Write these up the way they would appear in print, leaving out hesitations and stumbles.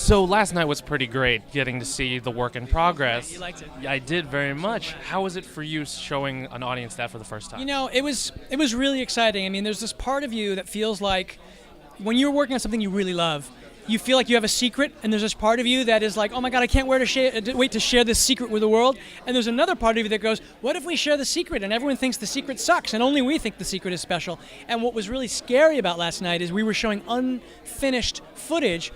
So last night was pretty great, getting to see the work in progress. You liked it? Yeah, I did very much. How was it for you showing an audience that for the first time? You know, it was really exciting. I mean, there's this part of you that feels like when you're working on something you really love, you feel like you have a secret, and there's this part of you that is like, oh my God, I can't wait to share this secret with the world. And there's another part of you that goes, what if we share the secret and everyone thinks the secret sucks and only we think the secret is special? And what was really scary about last night is we were showing unfinished footage.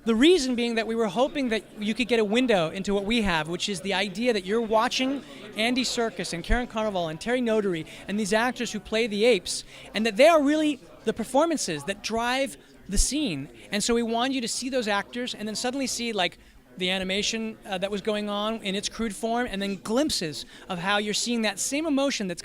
The reason being that we were hoping that you could get a window into what we have, which is the idea that you're watching Andy Serkis and Karen Carnival and Terry Notary and these actors who play the apes, and that they are really the performances that drive the scene. And so we wanted you to see those actors and then suddenly see like the animation that was going on in its crude form, and then glimpses of how you're seeing that same emotion that's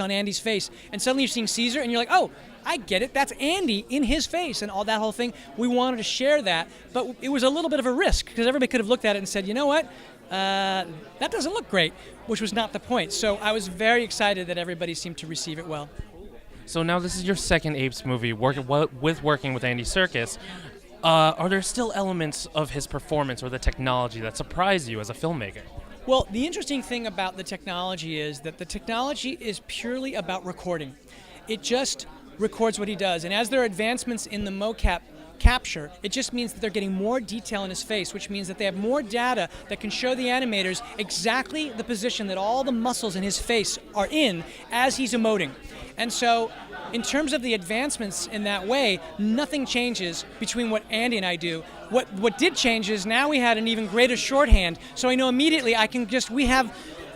on Andy's face, and suddenly you're seeing Caesar and you're like, oh, I get it, that's Andy in his face, and all that whole thing. We wanted to share that, but it was a little bit of a risk because everybody could have looked at it and said, you know what, that doesn't look great, which was not the point. So I was very excited that everybody seemed to receive it well. So now this is your second Apes movie, working with Andy Serkis. Are there still elements of his performance or the technology that surprise you as a filmmaker? Well, the interesting thing about the technology is that the technology is purely about recording. It just records what he does. And as there are advancements in the mocap capture, it just means that they're getting more detail in his face, which means that they have more data that can show the animators exactly the position that all the muscles in his face are in as he's emoting. And so, in terms of the advancements in that way, nothing changes between what Andy and I do. What did change is now we had an even greater shorthand, so I know immediately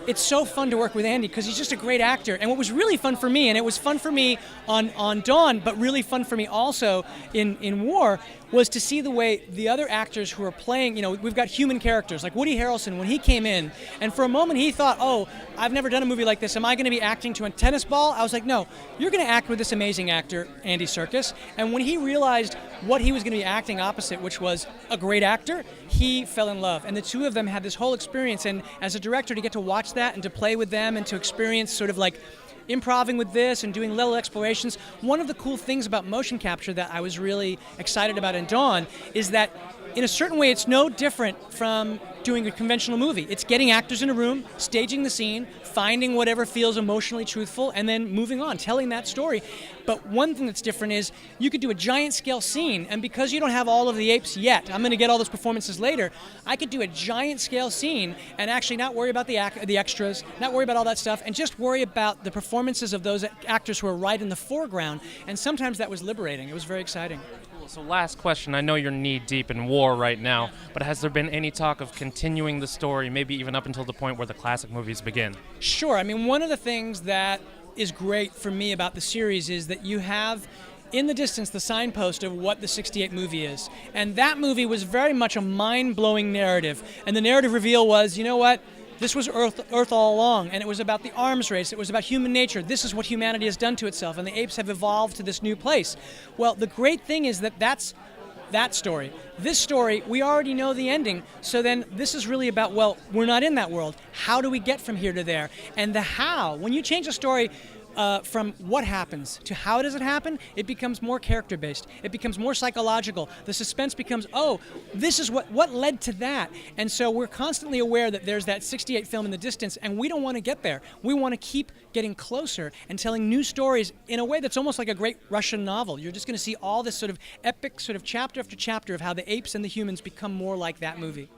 it's so fun to work with Andy because he's just a great actor. And what was really fun for me, and it was fun for me on Dawn, but really fun for me also in War, was to see the way the other actors who are playing, you know, we've got human characters, like Woody Harrelson when he came in, and for a moment he thought, oh, I've never done a movie like this, am I going to be acting to a tennis ball? I was like, no, you're going to act with this amazing actor, Andy Serkis. And when he realized what he was going to be acting opposite, which was a great actor, he fell in love. And the two of them had this whole experience, and as a director to get to watch that and to play with them and to experience sort of like improving with this and doing little explorations. One of the cool things about motion capture that I was really excited about in Dawn is that in a certain way it's no different from doing a conventional movie. It's getting actors in a room, staging the scene, finding whatever feels emotionally truthful, and then moving on, telling that story. But one thing that's different is you could do a giant scale scene, and because you don't have all of the apes yet, I'm going to get all those performances later, I could do a giant scale scene and actually not worry about the extras, not worry about all that stuff, and just worry about the performances of those actors who are right in the foreground. And sometimes that was liberating. It was very exciting. So last question, I know you're knee-deep in War right now, but has there been any talk of continuing the story, maybe even up until the point where the classic movies begin? Sure. I mean, one of the things that is great for me about the series is that you have in the distance the signpost of what the 68 movie is. And that movie was very much a mind-blowing narrative. And the narrative reveal was, you know what? This was Earth all along, and it was about the arms race. It was about human nature. This is what humanity has done to itself, and the apes have evolved to this new place. Well, the great thing is that that's that story. This story, we already know the ending, so then this is really about, well, we're not in that world. How do we get from here to there? And the how, when you change a story from what happens to how does it happen, it becomes more character-based. It becomes more psychological. The suspense becomes, oh, this is what led to that. And so we're constantly aware that there's that 68 film in the distance, and we don't want to get there. We want to keep getting closer and telling new stories in a way that's almost like a great Russian novel. You're just going to see all this sort of epic sort of chapter after chapter of how the apes and the humans become more like that movie.